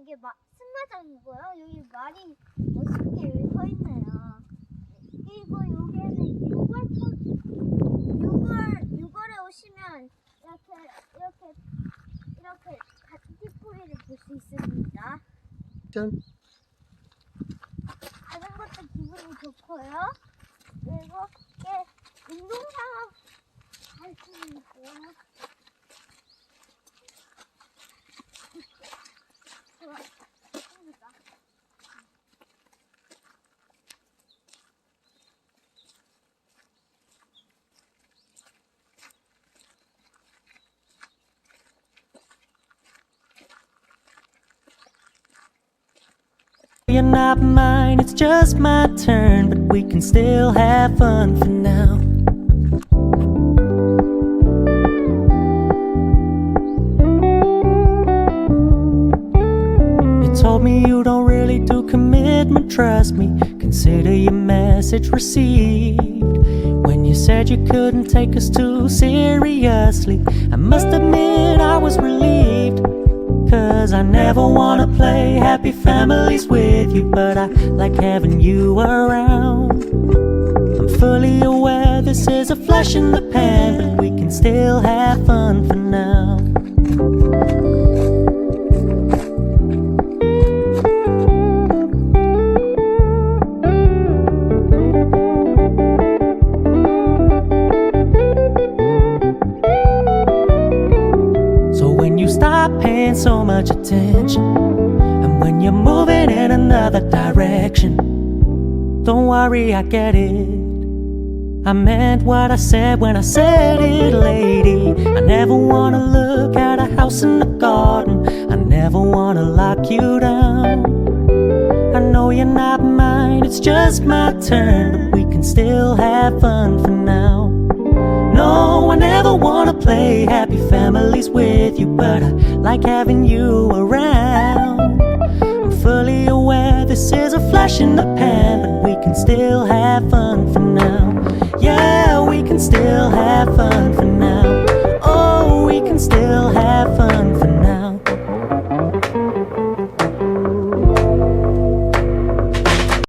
이게 승마장이고요. 여기 말이 멋있게 여기 서 있네요. 그리고 여기에는 6월에 오시면 이렇게 가티포리를 볼 수 있습니다. 짠. 가는 것도 기분이 좋고요. 그리고 이게 운동장업 할 수 있고요. 좋습니다. You're not mine, it's just my turn, but we can still have fun for now. You told me you don't really do commitment, trust me, consider your message received. When you said you couldn't take us too seriously, I must admit I was relieved. 'Cause I never wanna play happy families with you, but I like having you around. I'm fully aware this is a flash in the pan, but we can still have fun for now. So when you stop paying so much attention, and when you're moving in another direction, don't worry, I get it. I meant what I said when I said it, lady. I never wanna look at a house in the garden, I never wanna lock you down. I know you're not mine, it's just my turn, but we can still have fun for now. No, I never wanna play happy families with you, but I like having you around. I'm fully aware this is a flash in the pan, but we can still have fun for now. Yeah, we can still